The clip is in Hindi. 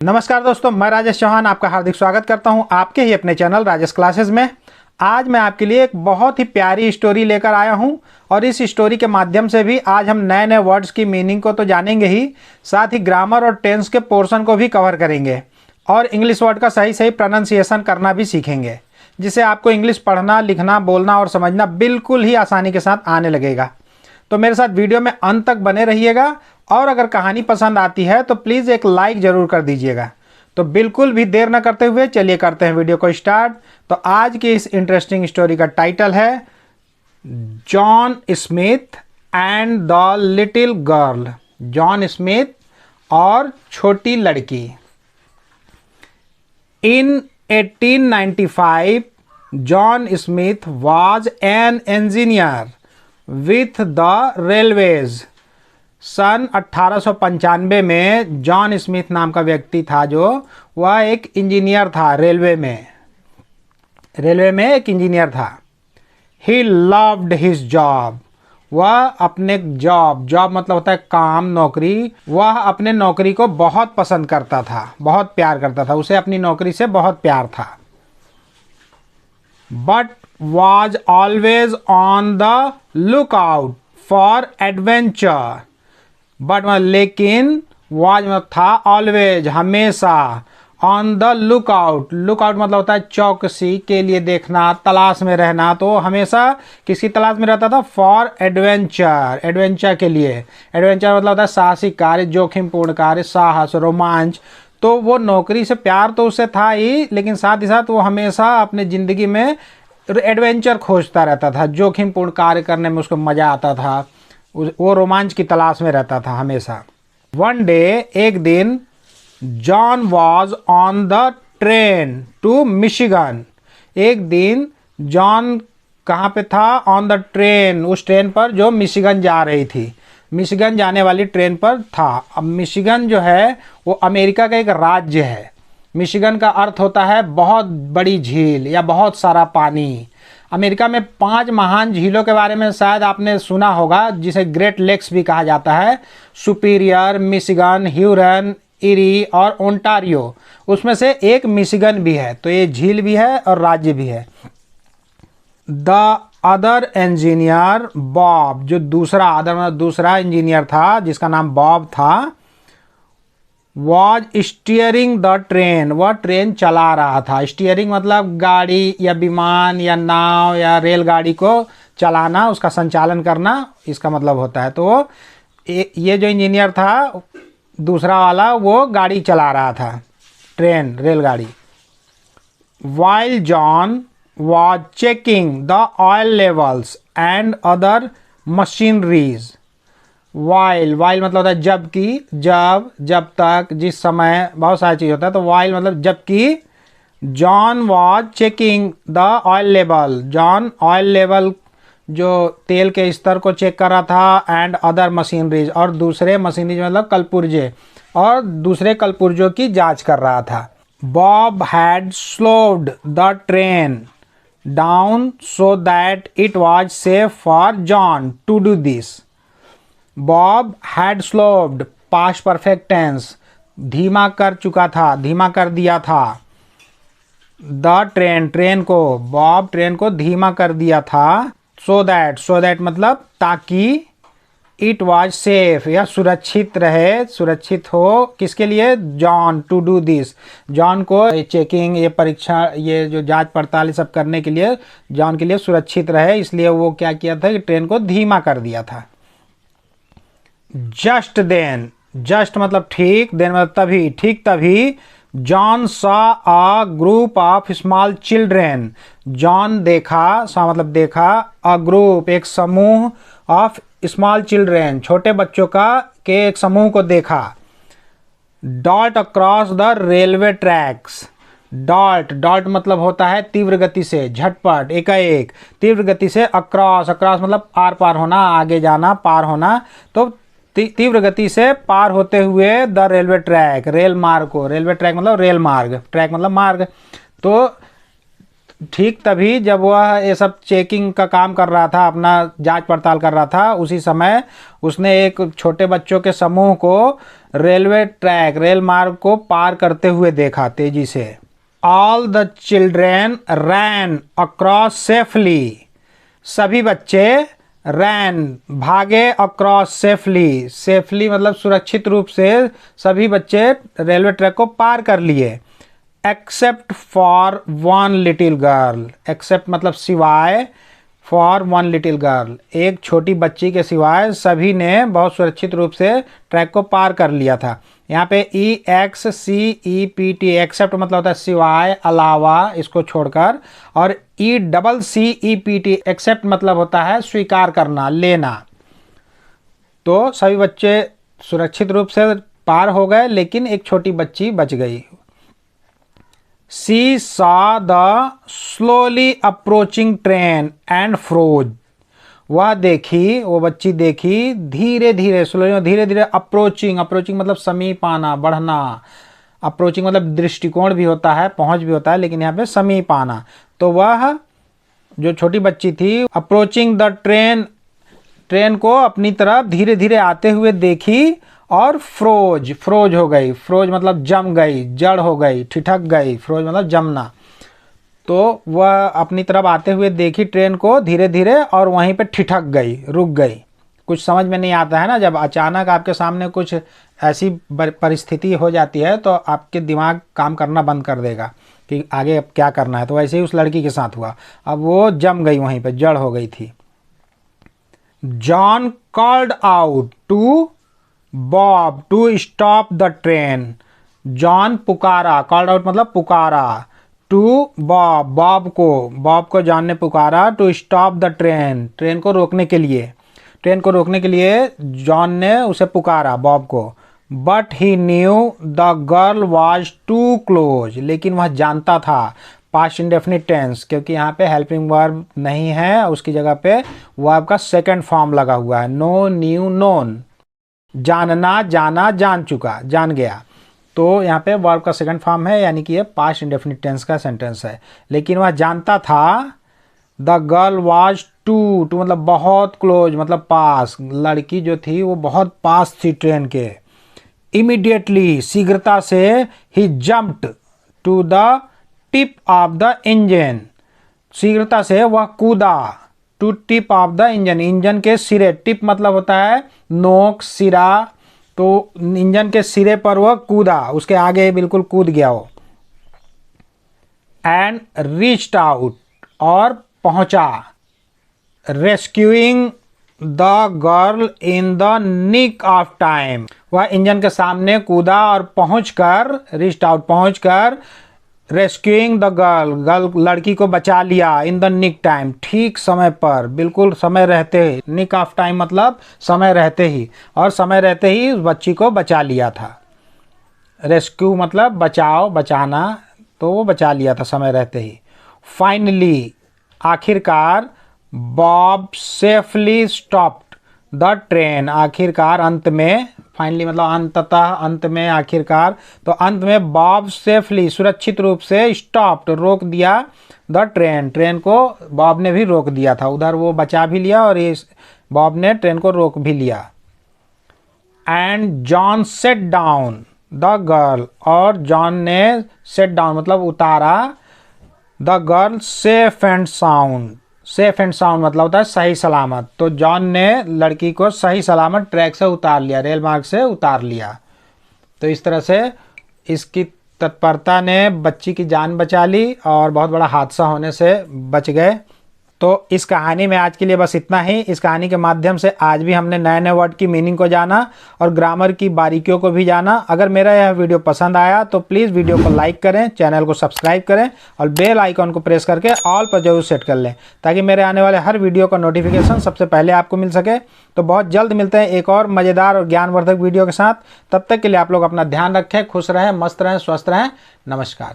नमस्कार दोस्तों, मैं राजेश चौहान आपका हार्दिक स्वागत करता हूं आपके ही अपने चैनल राजेश क्लासेस में। आज मैं आपके लिए एक बहुत ही प्यारी स्टोरी लेकर आया हूं और इस स्टोरी के माध्यम से भी आज हम नए नए वर्ड्स की मीनिंग को तो जानेंगे ही, साथ ही ग्रामर और टेंस के पोर्शन को भी कवर करेंगे और इंग्लिश वर्ड का सही सही प्रोनाउंसिएशन करना भी सीखेंगे, जिससे आपको इंग्लिश पढ़ना, लिखना, बोलना और समझना बिल्कुल ही आसानी के साथ आने लगेगा। तो मेरे साथ वीडियो में अंत तक बने रहिएगा और अगर कहानी पसंद आती है तो प्लीज़ एक लाइक ज़रूर कर दीजिएगा। तो बिल्कुल भी देर न करते हुए चलिए करते हैं वीडियो को स्टार्ट। तो आज की इस इंटरेस्टिंग स्टोरी का टाइटल है John Smith and the little girl. John Smith और छोटी लड़की। इन 1895 John Smith was an engineer with the railways। सन 1895 में जॉन स्मिथ नाम का व्यक्ति था जो वह एक इंजीनियर था, रेलवे में एक इंजीनियर था। He loved his job. वह अपने जॉब मतलब होता है काम, नौकरी। वह अपने नौकरी को बहुत पसंद करता था, बहुत प्यार करता था, उसे अपनी नौकरी से बहुत प्यार था। But was always on the look out for adventure. But लेकिन वाज था ऑलवेज हमेशा, ऑन द लुक आउट मतलब होता है चौकसी के लिए देखना, तलाश में रहना। तो हमेशा किसकी तलाश में रहता था? फॉर एडवेंचर के लिए। एडवेंचर मतलब होता है साहसिक कार्य, जोखिमपूर्ण कार्य, साहस, रोमांच। तो वो नौकरी से प्यार तो उसे था ही, लेकिन साथ ही साथ वो हमेशा अपने ज़िंदगी में एडवेंचर खोजता रहता था, जोखिमपूर्ण कार्य करने में उसको मज़ा आता था, वो रोमांच की तलाश में रहता था हमेशा। वन डे, एक दिन, John was on the train to Michigan. एक दिन जॉन कहाँ पे था? ऑन द ट्रेन, उस ट्रेन पर जो मिशिगन जा रही थी, मिशिगन जाने वाली ट्रेन पर था। अब मिशिगन जो है वो अमेरिका का एक राज्य है। मिशिगन का अर्थ होता है बहुत बड़ी झील या बहुत सारा पानी। अमेरिका में 5 महान झीलों के बारे में शायद आपने सुना होगा, जिसे ग्रेट लेक्स भी कहा जाता है। सुपीरियर, मिशिगन, ह्यूरन, इरी और ओंटारियो। उसमें से एक मिशिगन भी है। तो ये झील भी है और राज्य भी है। द अदर इंजीनियर बॉब, जो दूसरा इंजीनियर था जिसका नाम बॉब था, वॉज स्टीयरिंग द ट्रेन। वह ट्रेन चला रहा था। स्टीयरिंग मतलब गाड़ी या विमान या नाव या रेलगाड़ी को चलाना, उसका संचालन करना, इसका मतलब होता है। तो ये जो इंजीनियर था दूसरा वाला, वो गाड़ी चला रहा था, ट्रेन, रेलगाड़ी। While John was checking the oil levels and other machineries. While मतलब होता है जबकि, जब तक, जिस समय, बहुत सारी चीज़ होता है। तो वाइल मतलब जबकि। John was checking the oil level. John oil level, जो तेल के स्तर को चेक कर रहा था। एंड अदर मशीनरीज, और दूसरे मशीनरीज मतलब कलपुर्जे, और दूसरे कलपुर्जों की जांच कर रहा था। Bob had slowed the train down so that it was safe for John to do this. Bob had slowed, past perfect tense, धीमा कर चुका था, धीमा कर दिया था। द ट्रेन को, बॉब ट्रेन को धीमा कर दिया था। सो दैट मतलब ताकि, इट वाज सेफ या सुरक्षित रहे, सुरक्षित हो। किसके लिए? John, to do this, John को चेकिंग, ये परीक्षा, ये जो जांच पड़ताल ये सब करने के लिए, जॉन के लिए सुरक्षित रहे, इसलिए वो क्या किया था कि ट्रेन को धीमा कर दिया था। जस्ट देन, जस्ट मतलब ठीक, देन मतलब तभी, ठीक तभी, John saw a group of small children. John देखा, सॉ मतलब देखा, अ ग्रुप एक समूह, ऑफ स्मॉल चिल्ड्रेन छोटे बच्चों का के एक समूह को देखा। Dot across the railway tracks. Dot मतलब होता है तीव्र गति से, झटपट, एकाएक, तीव्र गति से। अक्रॉस मतलब आर पार होना, आगे जाना, पार होना। तो तीव्र गति से पार होते हुए द रेलवे ट्रैक, रेल मार्ग को। रेलवे ट्रैक मतलब रेल मार्ग, ट्रैक मतलब मार्ग। तो ठीक तभी जब वह ये सब चेकिंग का काम कर रहा था, अपना जांच पड़ताल कर रहा था, उसी समय उसने एक छोटे बच्चों के समूह को रेलवे ट्रैक, रेल मार्ग को पार करते हुए देखा तेजी से। All the children ran across safely, सभी बच्चे रैन भागे, अक्रॉस सेफली, सेफली मतलब सुरक्षित रूप से सभी बच्चे रेलवे ट्रैक को पार कर लिए। Except for one little girl, except मतलब सिवाय, फॉर वन लिटिल गर्ल एक छोटी बच्ची के सिवाय सभी ने बहुत सुरक्षित रूप से ट्रैक को पार कर लिया था। यहाँ पे EXCEPT एक्सेप्ट मतलब होता है सिवाय, अलावा, इसको छोड़कर, और ECCEPT एक्सेप्ट मतलब होता है स्वीकार करना, लेना। तो सभी बच्चे सुरक्षित रूप से पार हो गए, लेकिन एक छोटी बच्ची बच गई। She saw the slowly approaching train and froze, वह देखी, वो बच्ची देखी धीरे धीरे, स्लोली धीरे धीरे, अप्रोचिंग, अप्रोचिंग मतलब समीप आना, बढ़ना, अप्रोचिंग मतलब दृष्टिकोण भी होता है, पहुंच भी होता है, लेकिन यहाँ पे समीप आना। तो वह जो छोटी बच्ची थी अप्रोचिंग द ट्रेन, ट्रेन को अपनी तरफ धीरे धीरे आते हुए देखी और फ्रोज, फ्रोज हो गई, फ्रोज मतलब जम गई, जड़ हो गई, ठिठक गई, फ्रोज मतलब जमना। तो वह अपनी तरफ आते हुए देखी ट्रेन को धीरे धीरे और वहीं पे ठिठक गई, रुक गई। कुछ समझ में नहीं आता है ना, जब अचानक आपके सामने कुछ ऐसी परिस्थिति हो जाती है तो आपके दिमाग काम करना बंद कर देगा कि आगे अब क्या करना है। तो वैसे ही उस लड़की के साथ हुआ, अब वो जम गई, वहीं पे जड़ हो गई थी। John called out to Bob to stop the train, John पुकारा, कॉल्ड आउट मतलब पुकारा, टू बॉब, बॉब को जॉन ने पुकारा, to stop the train, train को रोकने के लिए, ट्रेन को रोकने के लिए जॉन ने उसे पुकारा, बॉब को। But he knew the girl was too close, लेकिन वह जानता था, पास्ट इंडेफिनिट टेंस, क्योंकि यहाँ पे हेल्पिंग वर्ब नहीं है, उसकी जगह पे वर्ब का सेकंड फॉर्म लगा हुआ है, नो, न्यू, नोन, जानना, जाना, जान चुका, जान गया। तो यहाँ पे वर्ब का सेकंड फॉर्म है, यानी कि ये पास्ट इंडेफिनिट टेंस का सेंटेंस है। लेकिन वह जानता था, the girl was too, too मतलब बहुत, क्लोज मतलब पास, लड़की जो थी वो बहुत पास थी ट्रेन के। इमीडिएटली शीघ्रता से, he jumped to the tip of the engine, शीघ्रता से वह कूदा, to tip of the engine, engine के सिरे, टिप मतलब होता है नोक, सिरा, तो इंजन के सिरे पर वह कूदा, उसके आगे बिल्कुल कूद गया वो। एंड रीच्ड आउट, और पहुंचा, rescuing the girl in the nick of time, वह इंजन के सामने कूदा और पहुंचकर, रीच्ड आउट पहुंचकर, रेस्क्यूइंग द गर्ल लड़की को बचा लिया, इन द निक टाइम ठीक समय पर, बिल्कुल समय रहते ही, निक ऑफ टाइम मतलब समय रहते ही, और समय रहते ही उस बच्ची को बचा लिया था। रेस्क्यू मतलब बचाओ, बचाना, तो वो बचा लिया था समय रहते ही। फाइनली आखिरकार, Bob safely stopped the train, आखिरकार अंत में, फाइनली मतलब अंततः, अंत में, आखिरकार, तो अंत में बॉब सेफली सुरक्षित रूप से, स्टॉप्ड रोक दिया, द ट्रेन, ट्रेन को बॉब ने भी रोक दिया था, उधर वो बचा भी लिया और इस बॉब ने ट्रेन को रोक भी लिया। And John set down the girl, और जॉन ने सेट डाउन मतलब उतारा, the girl safe and sound, safe and sound मतलब होता है सही सलामत, तो जॉन ने लड़की को सही सलामत ट्रैक से उतार लिया, रेल मार्ग से उतार लिया। तो इस तरह से इसकी तत्परता ने बच्ची की जान बचा ली और बहुत बड़ा हादसा होने से बच गए। तो इस कहानी में आज के लिए बस इतना ही। इस कहानी के माध्यम से आज भी हमने नए नए वर्ड की मीनिंग को जाना और ग्रामर की बारीकियों को भी जाना। अगर मेरा यह वीडियो पसंद आया तो प्लीज़ वीडियो को लाइक करें, चैनल को सब्सक्राइब करें और बेल आइकॉन को प्रेस करके ऑल पर जरूर सेट कर लें, ताकि मेरे आने वाले हर वीडियो का नोटिफिकेशन सबसे पहले आपको मिल सके। तो बहुत जल्द मिलते हैं एक और मज़ेदार और ज्ञानवर्धक वीडियो के साथ। तब तक के लिए आप लोग अपना ध्यान रखें, खुश रहें, मस्त रहें, स्वस्थ रहें। नमस्कार।